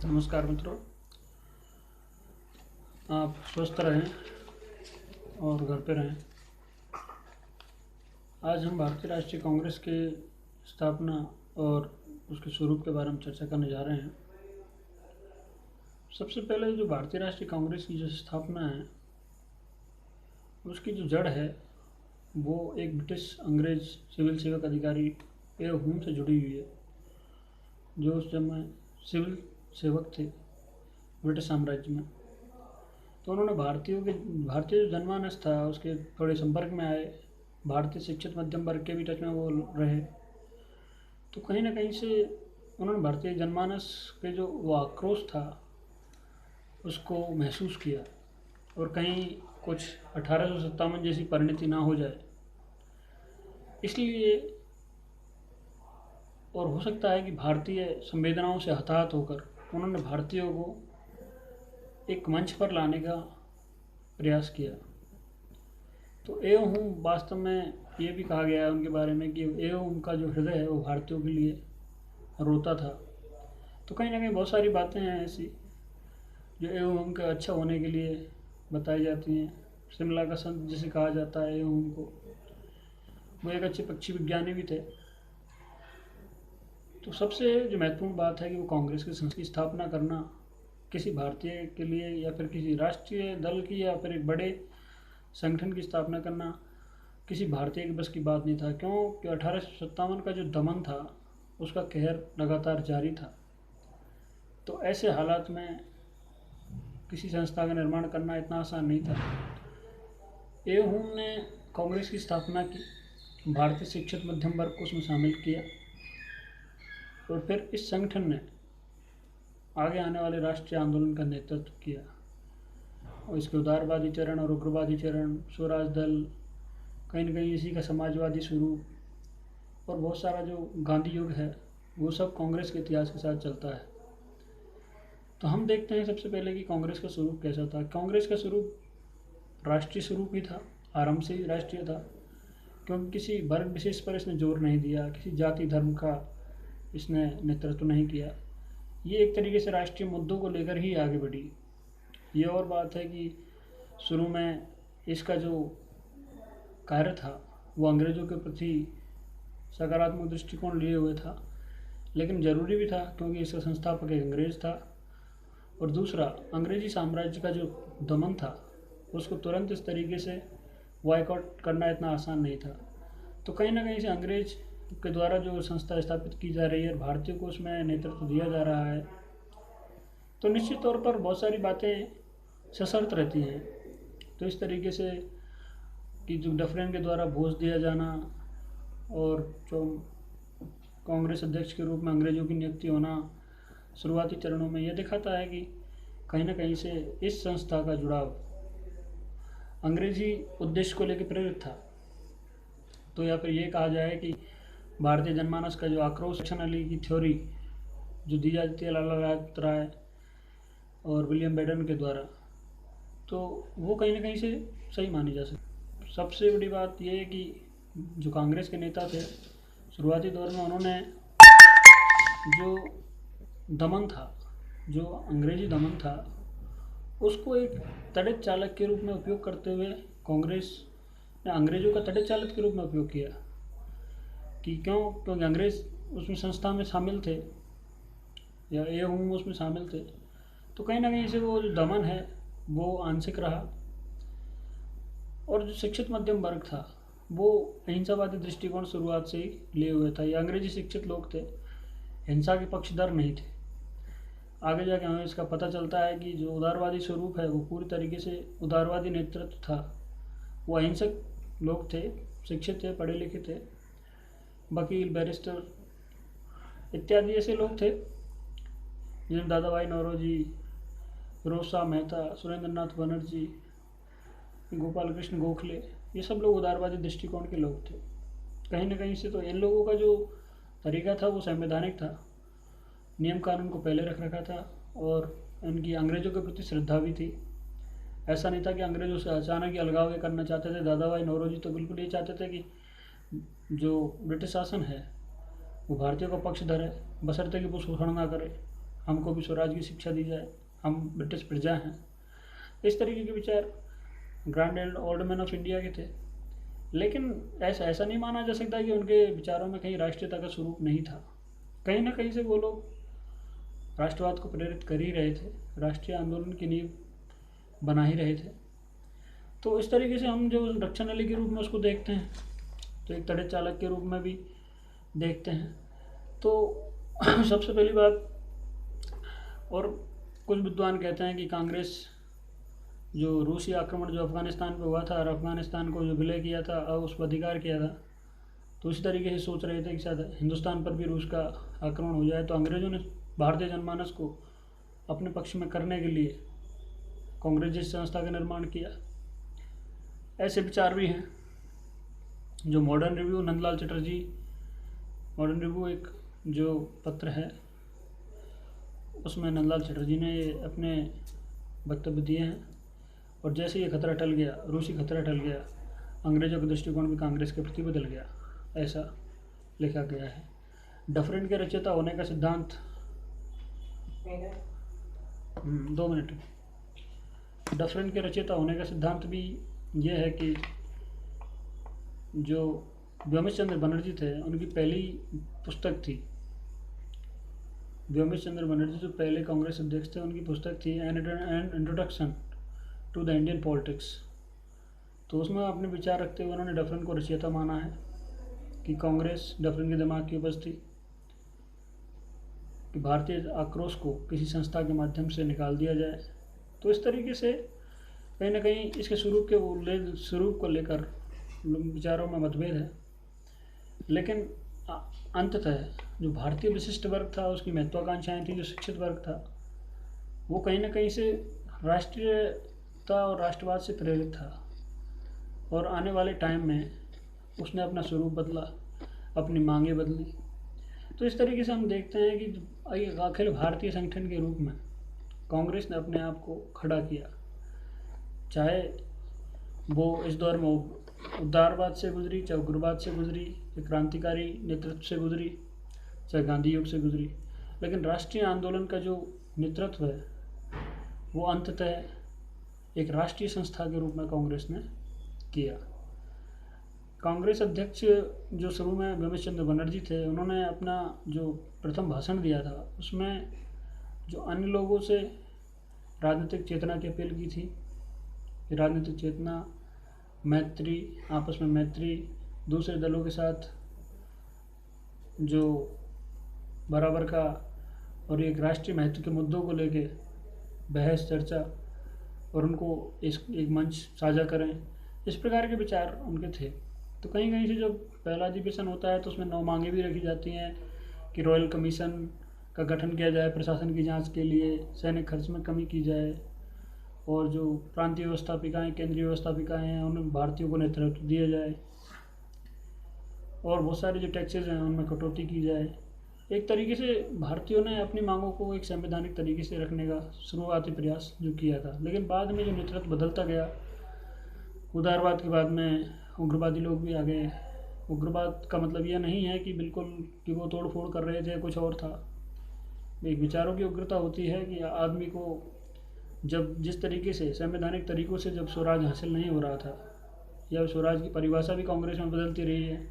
नमस्कार मित्रों। आप स्वस्थ रहें और घर पे रहें। आज हम भारतीय राष्ट्रीय कांग्रेस के स्थापना और उसके स्वरूप के बारे में चर्चा करने जा रहे हैं। सबसे पहले जो भारतीय राष्ट्रीय कांग्रेस की जो स्थापना है, उसकी जो जड़ है वो एक ब्रिटिश अंग्रेज सिविल सेवक अधिकारी ए हुम से जुड़ी हुई है, जो उस समय सिविल सेवक थे ब्रिटिश साम्राज्य में। तो उन्होंने भारतीय जो जनमानस था उसके थोड़े संपर्क में आए, भारतीय शिक्षित मध्यम वर्ग के भी टच में वो रहे। तो कहीं ना कहीं से उन्होंने भारतीय जनमानस के जो वो आक्रोश था उसको महसूस किया, और कहीं कुछ 1857 जैसी परिणति ना हो जाए इसलिए, और हो सकता है कि भारतीय संवेदनाओं से हताहत होकर उन्होंने भारतीयों को एक मंच पर लाने का प्रयास किया। तो एओहुम वास्तव में ये भी कहा गया है उनके बारे में कि एओहुम का जो हृदय है वो भारतीयों के लिए रोता था। तो कहीं ना कहीं बहुत सारी बातें हैं ऐसी जो एओहुम के अच्छा होने के लिए बताई जाती हैं। शिमला का संत जिसे कहा जाता है एओहुम को, वो एक अच्छे पक्षी विज्ञानी भी थे। तो सबसे जो महत्वपूर्ण बात है कि वो कांग्रेस के संघ की स्थापना करना किसी भारतीय के लिए या फिर किसी राष्ट्रीय दल की या फिर एक बड़े संगठन की स्थापना करना किसी भारतीय के बस की बात नहीं था। क्यों कि 1857 का जो दमन था उसका कहर लगातार जारी था। तो ऐसे हालात में किसी संस्था का निर्माण करना इतना आसान नहीं था। एओहुम ने कांग्रेस की स्थापना की, भारतीय शिक्षित मध्यम वर्ग को उसमें शामिल किया, और फिर इस संगठन ने आगे आने वाले राष्ट्रीय आंदोलन का नेतृत्व किया, और इसके उदारवादी चरण और उग्रवादी चरण, स्वराज दल, कहीं न कहीं इसी का समाजवादी स्वरूप और बहुत सारा जो गांधी युग है वो सब कांग्रेस के इतिहास के साथ चलता है। तो हम देखते हैं सबसे पहले कि कांग्रेस का स्वरूप कैसा था। कांग्रेस का स्वरूप राष्ट्रीय स्वरूप ही था, आरंभ से ही राष्ट्रीय था, क्योंकि किसी वर्ग विशेष पर इसने जोर नहीं दिया, किसी जाति धर्म का इसने नेतृत्व नहीं किया। ये एक तरीके से राष्ट्रीय मुद्दों को लेकर ही आगे बढ़ी। ये और बात है कि शुरू में इसका जो कार्य था वो अंग्रेज़ों के प्रति सकारात्मक दृष्टिकोण लिए हुए था, लेकिन ज़रूरी भी था क्योंकि इसका संस्थापक एक अंग्रेज़ था, और दूसरा अंग्रेज़ी साम्राज्य का जो दमन था उसको तुरंत इस तरीके से बॉयकॉट करना इतना आसान नहीं था। तो कहीं ना कहीं से अंग्रेज के द्वारा जो संस्था स्थापित की जा रही है और भारतीयों को उसमें नेतृत्व दिया जा रहा है, तो निश्चित तौर पर बहुत सारी बातें सशर्त रहती हैं। तो इस तरीके से कि जो डफरिन के द्वारा भोज दिया जाना और जो कांग्रेस अध्यक्ष के रूप में अंग्रेज़ों की नियुक्ति होना शुरुआती चरणों में, यह दिखाता है कि कहीं ना कहीं से इस संस्था का जुड़ाव अंग्रेजी उद्देश्य को लेकर प्रेरित था। तो या फिर ये कहा जाए कि भारतीय जनमानस का जो आक्रोश अली की थ्योरी जो दी जाती है लाला लाजपत राय और विलियम बेडन के द्वारा, तो वो कहीं ना कहीं से सही मानी जा सकती। सबसे बड़ी बात यह है कि जो कांग्रेस के नेता थे शुरुआती दौर में, उन्होंने जो दमन था, जो अंग्रेजी दमन था, उसको एक तड़ित चालक के रूप में उपयोग करते हुए कांग्रेस ने अंग्रेज़ों का तड़ित चालक के रूप में उपयोग किया। कि क्योंकि अंग्रेज़ उसमें संस्था में शामिल थे या एओहुम उसमें शामिल थे, तो कहीं ना कहीं से वो जो दमन है वो आंशिक रहा। और जो शिक्षित मध्यम वर्ग था वो अहिंसावादी दृष्टिकोण शुरुआत से ही लिए हुए था। ये अंग्रेजी शिक्षित लोग थे, हिंसा के पक्षधर नहीं थे। आगे जाके हमें इसका पता चलता है कि जो उदारवादी स्वरूप है वो पूरी तरीके से उदारवादी नेतृत्व था। वो अहिंसक लोग थे, शिक्षित थे, पढ़े लिखे थे, वकील, बैरिस्टर इत्यादि ऐसे लोग थे जिनमें दादा भाई नौरोजी, फिरोज शाह मेहता, सुरेंद्र नाथ बनर्जी, गोपाल कृष्ण गोखले, ये सब लोग उदारवादी दृष्टिकोण के लोग थे। कहीं ना कहीं से तो इन लोगों का जो तरीका था वो संवैधानिक था, नियम कानून को पहले रख रखा था, और इनकी अंग्रेज़ों के प्रति श्रद्धा भी थी। ऐसा नहीं था कि अंग्रेज़ों से अचानक ही अलगाव करना चाहते थे। दादा भाई नौरोजी तो बिल्कुल ये चाहते थे कि जो ब्रिटिश शासन है वो भारतीयों का पक्ष धरे, बशर्ते कि वो शोषण ना करे। हमको भी स्वराज की शिक्षा दी जाए, हम ब्रिटिश प्रजा हैं। इस तरीके के विचार grand old man of India के थे। लेकिन ऐसा नहीं माना जा सकता कि उनके विचारों में कहीं राष्ट्रीयता का स्वरूप नहीं था। कहीं ना कहीं से वो लोग राष्ट्रवाद को प्रेरित कर ही रहे थे, राष्ट्रीय आंदोलन की नींव बना ही रहे थे। तो इस तरीके से हम जो रक्षा नली के रूप में उसको देखते हैं, तो एक तड़े चालक के रूप में भी देखते हैं। तो सबसे पहली बात, और कुछ विद्वान कहते हैं कि कांग्रेस जो रूसी आक्रमण जो अफ़गानिस्तान पे हुआ था और अफ़गानिस्तान को जो विलय किया था और उस पर अधिकार किया था, तो इसी तरीके से सोच रहे थे कि शायद हिंदुस्तान पर भी रूस का आक्रमण हो जाए, तो अंग्रेज़ों ने भारतीय जनमानस को अपने पक्ष में करने के लिए कांग्रेस जैसी संस्था का निर्माण किया। ऐसे विचार भी हैं। जो modern review, Nandlal Chatterjee, modern review एक जो पत्र है, उसमें नंदलाल चटर्जी ने अपने वक्तव्य दिए हैं। और जैसे ये खतरा टल गया, रूसी खतरा टल गया, अंग्रेज़ों का दृष्टिकोण भी कांग्रेस के प्रति बदल गया, ऐसा लिखा गया है। डफरिन के रचयिता होने का सिद्धांत 2 मिनट। डफरिन के रचयिता होने का सिद्धांत भी ये है कि जो व्योमेश चंद्र बनर्जी थे, उनकी पहली पुस्तक थी, व्योमेश चंद्र बनर्जी जो पहले कांग्रेस अध्यक्ष थे, उनकी पुस्तक थी an introduction to the Indian politics. तो उसमें अपने विचार रखते हुए उन्होंने डफरिन को रचयिता माना है कि कांग्रेस डफरिन के दिमाग की उपज थी कि भारतीय आक्रोश को किसी संस्था के माध्यम से निकाल दिया जाए। तो इस तरीके से कहीं ना कहीं इसके स्वरूप को लेकर विचारों में मतभेद है। लेकिन अंततः जो भारतीय विशिष्ट वर्ग था, उसकी महत्वाकांक्षाएं थी, जो शिक्षित वर्ग था, वो कहीं ना कहीं से राष्ट्रीयता और राष्ट्रवाद से प्रेरित था। और आने वाले टाइम में उसने अपना स्वरूप बदला, अपनी मांगें बदली। तो इस तरीके से हम देखते हैं कि अखिल भारतीय संगठन के रूप में कांग्रेस ने अपने आप को खड़ा किया, चाहे वो इस दौर में उदारवाद से गुजरी, चाहे उग्रवाद से गुजरी, चाहे क्रांतिकारी नेतृत्व से गुजरी, चाहे गांधी युग से गुजरी। लेकिन राष्ट्रीय आंदोलन का जो नेतृत्व है वो अंततः एक राष्ट्रीय संस्था के रूप में कांग्रेस ने किया। कांग्रेस अध्यक्ष जो शुरू में व्योमेश चंद्र बनर्जी थे, उन्होंने अपना जो प्रथम भाषण दिया था उसमें जो अन्य लोगों से राजनीतिक चेतना की अपील की थी, राजनीतिक चेतना, मैत्री, आपस में मैत्री, दूसरे दलों के साथ जो बराबर का और एक राष्ट्रीय महत्व के मुद्दों को लेके बहस चर्चा और उनको एक मंच साझा करें, इस प्रकार के विचार उनके थे। तो कहीं कहीं से जब पहला अधिवेशन होता है तो उसमें 9 मांगें भी रखी जाती हैं कि रॉयल कमीशन का गठन किया जाए प्रशासन की जांच के लिए, सैनिक खर्च में कमी की जाए, और जो प्रांतीय व्यवस्थापिकाएँ, केंद्रीय व्यवस्थापिकाएँ हैं, उन भारतीयों को नेतृत्व दिया जाए, और बहुत सारे जो टैक्सेज हैं उनमें कटौती की जाए। एक तरीके से भारतीयों ने अपनी मांगों को एक संवैधानिक तरीके से रखने का शुरुआती प्रयास जो किया था। लेकिन बाद में जो नेतृत्व बदलता गया, उदारवाद के बाद में उग्रवादी लोग भी आ गए। उग्रवाद का मतलब यह नहीं है कि बिल्कुल कि वो तोड़ फोड़ कर रहे थे, कुछ और था। एक विचारों की उग्रता होती है कि आदमी को जब जिस तरीके से संवैधानिक तरीक़ों से जब स्वराज हासिल नहीं हो रहा था, या स्वराज की परिभाषा भी कांग्रेस में बदलती रही है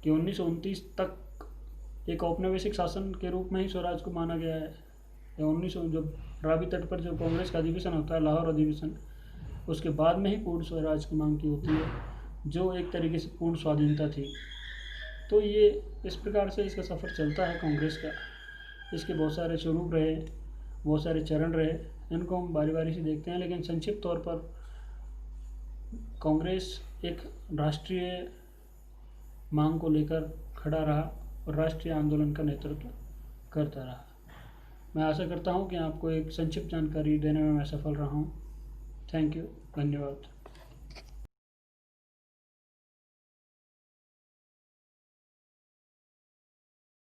कि 1929 तक एक औपनिवेशिक शासन के रूप में ही स्वराज को माना गया है। या 1900 जब रावी तट पर जो कांग्रेस का अधिवेशन होता है, लाहौर अधिवेशन, उसके बाद में ही पूर्ण स्वराज की मांग की होती है, जो एक तरीके से पूर्ण स्वाधीनता थी। तो ये इस प्रकार से इसका सफ़र चलता है कांग्रेस का। इसके बहुत सारे स्वरूप रहे, बहुत सारे चरण रहे, इनको हम बारी बारी से देखते हैं। लेकिन संक्षिप्त तौर पर कांग्रेस एक राष्ट्रीय मांग को लेकर खड़ा रहा और राष्ट्रीय आंदोलन का नेतृत्व करता रहा। मैं आशा करता हूँ कि आपको एक संक्षिप्त जानकारी देने में मैं सफल रहा हूँ। थैंक यू, धन्यवाद।